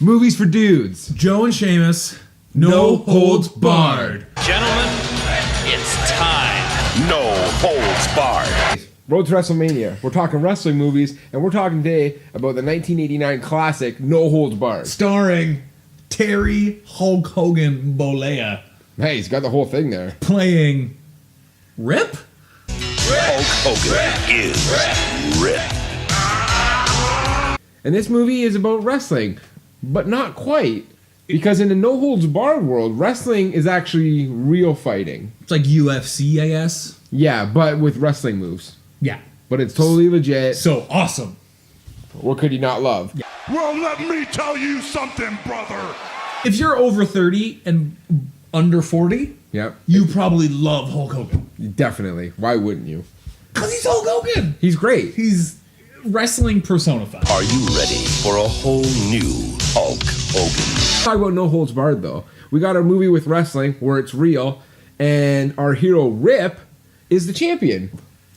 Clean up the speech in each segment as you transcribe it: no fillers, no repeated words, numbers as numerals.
Movies for dudes. Joe and Seamus, no holds barred. Gentlemen, it's time. No holds barred. Road to WrestleMania. We're talking wrestling movies, and we're talking today about the 1989 classic No Holds Barred. Starring Terry Hulk Hogan Bolea. Hey, he's got the whole thing there. Playing Rip? Hulk Hogan is Rip. And this movie is about wrestling, but not quite. Because in the No Holds Barred world, wrestling is actually real fighting. It's like UFC, I guess. Yeah, but with wrestling moves. Yeah. But it's totally legit. So awesome. What could you not love? Yeah. Well, let me tell you something, brother. If you're over 30 and under 40, Yep. you probably love Hulk Hogan. Definitely. Why wouldn't you? Because he's Hulk Hogan. He's great. He's wrestling personified. Are you ready for a whole new Hulk Hogan? Talk about No Holds Barred, though. We got a movie with wrestling where it's real, and our hero Rip is the champion.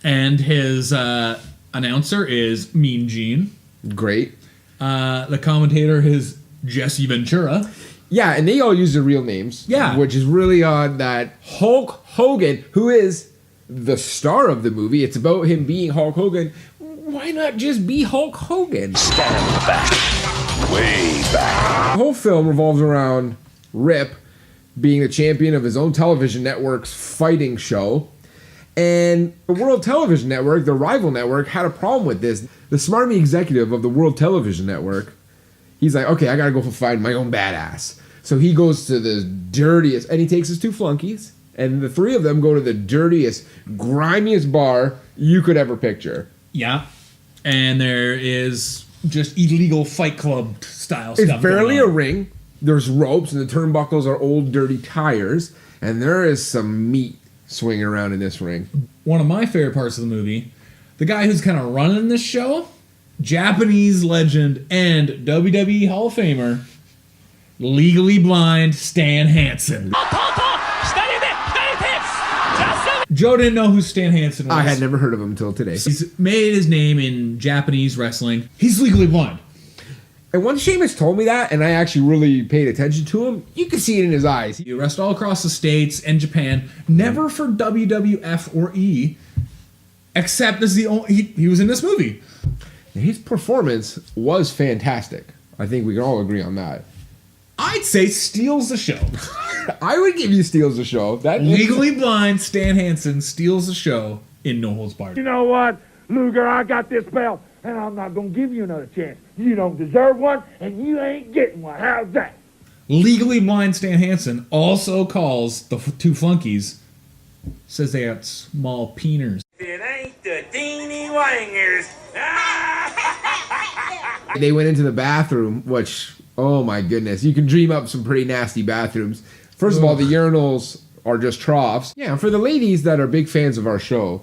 And his announcer is Mean Gene. Great. The commentator is Jesse Ventura. Yeah, and they all use their real names. Yeah. Which is really odd that Hulk Hogan, who is the star of the movie, it's about him being Hulk Hogan. Why not just be Hulk Hogan? Stand back. Way back. The whole film revolves around Rip being the champion of his own television network's fighting show. And the World Television Network, the rival network, had a problem with this. The smarmy executive of the World Television Network, he's like, okay, I gotta go find my own badass. So he goes to the dirtiest, and he takes his two flunkies, and the three of them go to the dirtiest, grimiest bar you could ever picture. Yeah. And there is just illegal Fight Club style stuff. It's barely going a on. ring. There's ropes, and the turnbuckles are old, dirty tires, and there is some meat swinging around in this ring. One of my favorite parts of the movie, the guy who's kind of running this show, Japanese legend and WWE Hall of Famer, Legally Blind Stan Hansen. Joe didn't know who Stan Hansen was. I had never heard of him until today. He's made his name in Japanese wrestling. He's legally blind. And once Seamus told me that, and I actually really paid attention to him, you could see it in his eyes. He wrestled all across the States and Japan, never for WWF or E, except as the only... He was in this movie. His performance was fantastic. I think we can all agree on that. I'd say steals the show. I would give you steals the show. That Legally blind Stan Hansen steals the show in No Holds Barred. You know what, Luger, I got this belt, and I'm not going to give you another chance. You don't deserve one, and you ain't getting one. How's that? Legally blind Stan Hansen also calls the two flunkies, says they got small peeners. It ain't the teeny wangers. They went into the bathroom, which, oh my goodness, you can dream up some pretty nasty bathrooms. First of all, the urinals are just troughs. Yeah, for the ladies that are big fans of our show,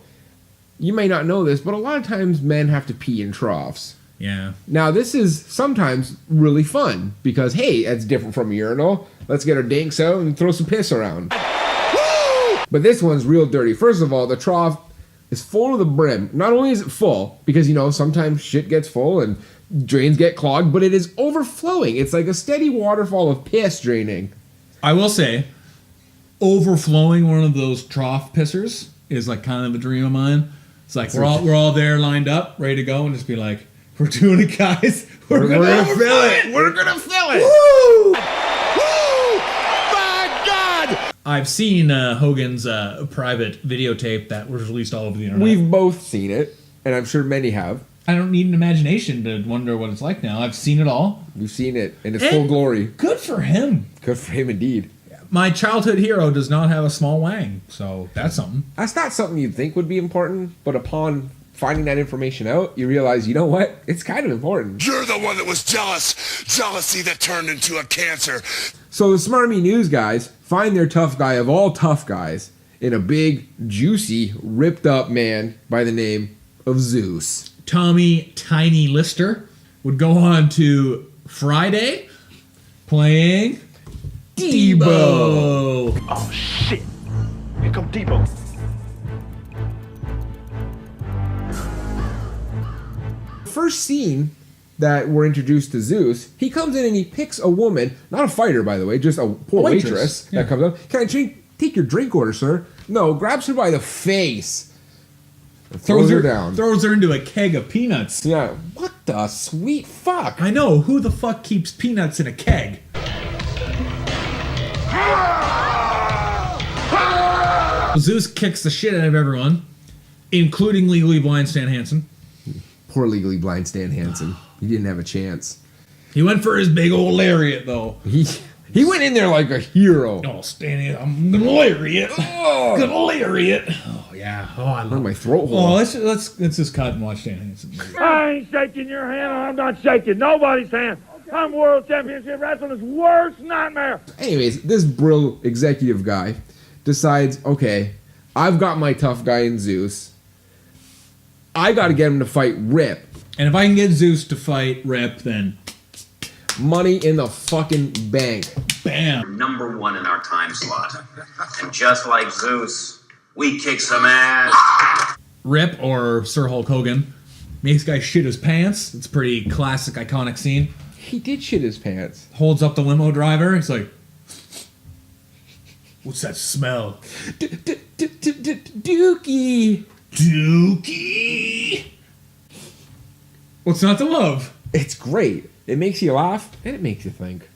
you may not know this, but a lot of times men have to pee in troughs. Yeah. Now, this is sometimes really fun because, hey, it's different from a urinal. Let's get our dinks out and throw some piss around. Woo! But this one's real dirty. First of all, the trough is full to the brim. Not only is it full, because, you know, sometimes shit gets full and drains get clogged, but it is overflowing. It's like a steady waterfall of piss draining. I will say, overflowing one of those trough pissers is like kind of a dream of mine. It's like we're all there lined up, ready to go, and just be like, we're doing it, guys. We're gonna fill it. We're gonna fill it. Woo! Woo! My God! I've seen Hogan's private videotape that was released all over the internet. We've both seen it, and I'm sure many have. I don't need an imagination to wonder what it's like now. I've seen it all. We've seen it in its full glory. Good for him. Good for him indeed. My childhood hero does not have a small wang, so that's something. That's not something you'd think would be important, but upon finding that information out, you realize, you know what? It's kind of important. You're the one that was jealous. Jealousy that turned into a cancer. So the Smarmy News guys find their tough guy of all tough guys in a big, juicy, ripped up man by the name of Zeus. Tommy Tiny Lister would go on to Friday playing Debo. Oh, shit. Here come Debo. First scene that we're introduced to Zeus, he comes in and he picks a woman, not a fighter, by the way, just a poor waitress that comes up. Can I take your drink order, sir? No, grabs her by the face. Throws her down. Throws her into a keg of peanuts. Yeah. What the sweet fuck? I know. Who the fuck keeps peanuts in a keg? Zeus kicks the shit out of everyone, including Legally Blind Stan Hansen. Poor Legally Blind Stan Hansen. He didn't have a chance. He went for his big old lariat, though. He went in there like a hero. Oh, Stan, I'm gonna lariat. Oh. Gonna lariat. Oh yeah. Oh, I love my throat hole. Oh, let's just cut and watch Stan Hansen. I ain't shaking your hand, and I'm not shaking nobody's hand. I'm World Championship Wrestling's worst nightmare. Anyways, this Brill executive guy decides, okay, I've got my tough guy in Zeus. I got to get him to fight Rip. And if I can get Zeus to fight Rip, then money in the fucking bank. Bam. Number one in our time slot. And just like Zeus, we kick some ass. Rip, or Sir Hulk Hogan, makes guy shit his pants. It's a pretty classic, iconic scene. He did shit his pants. Holds up the limo driver. He's like, what's that smell? Dookie. Dookie. What's not to love? It's great. It makes you laugh, and it makes you think.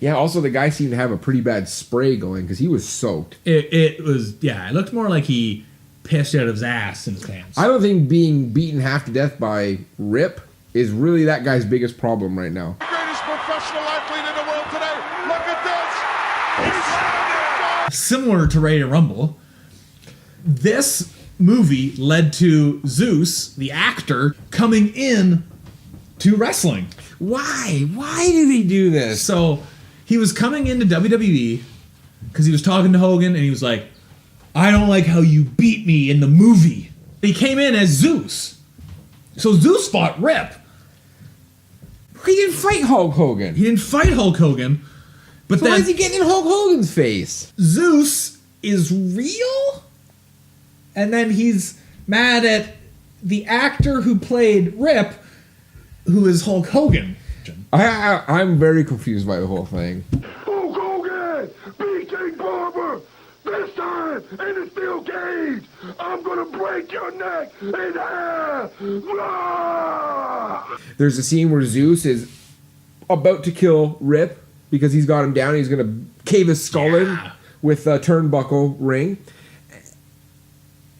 Yeah, also the guy seemed to have a pretty bad spray going because he was soaked. It looked more like he pissed out of his ass in his pants. I don't think being beaten half to death by Rip is really that guy's biggest problem right now. Greatest professional athlete in the world today. Look at this. Similar to Ready to Rumble, this movie led to Zeus, the actor, coming in to wrestling. Why? Why did he do this? So he was coming into WWE because he was talking to Hogan and he was like, I don't like how you beat me in the movie. He came in as Zeus. So Zeus fought Rip. He didn't fight Hulk Hogan. He didn't fight Hulk Hogan. But so then why is he getting in Hulk Hogan's face? Zeus is real? And then he's mad at the actor who played Rip, who is Hulk Hogan. I'm very confused by the whole thing. Hulk Hogan! Beating Barber! This time in the steel cage! I'm gonna break your neck in half! Ah! There's a scene where Zeus is about to kill Rip because he's got him down. He's gonna cave his skull in with a turnbuckle ring.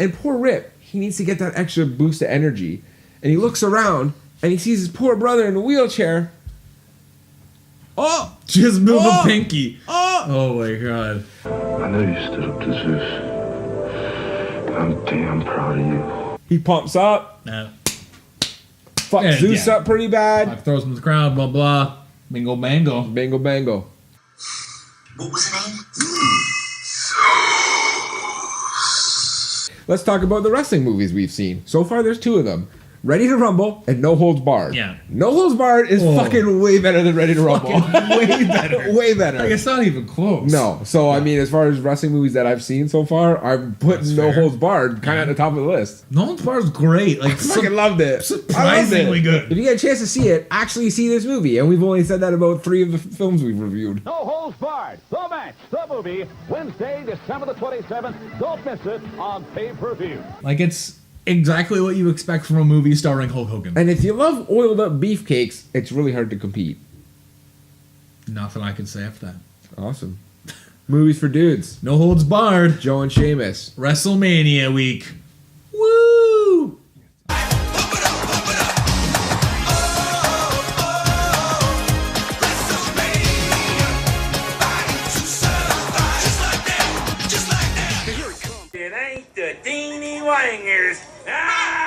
And poor Rip, he needs to get that extra boost of energy. And he looks around and he sees his poor brother in a wheelchair. Oh! Just move a pinky. Oh my god. I know you stood up to Zeus. I'm damn proud of you. He pumps up. No. Fucks Zeus up pretty bad. Like throws him to the ground, blah blah. Bingo bango. Bango bango. What was the name? Let's talk about the wrestling movies we've seen. So far, there's 2 of them. Ready to Rumble and No Holds Barred. Yeah. No Holds Barred is fucking way better than Ready to Rumble. Way better. Way better. Like, it's not even close. No. So, I mean, as far as wrestling movies that I've seen so far, I've put No Holds Barred kind of at the top of the list. No Holds Barred is great. Like, I fucking loved it. Surprisingly good. If you get a chance to see it, actually see this movie. And we've only said that about 3 of the films we've reviewed. No Holds Barred, the match, the movie, Wednesday, December the 27th. Don't miss it on pay-per-view. Like, it's exactly what you expect from a movie starring Hulk Hogan. And if you love oiled up beefcakes, it's really hard to compete. Nothing I can say after that. Awesome. Movies for dudes. No Holds Barred. Joe and Seamus. WrestleMania week. Woo! It ain't the Teeny Wangers. Ah!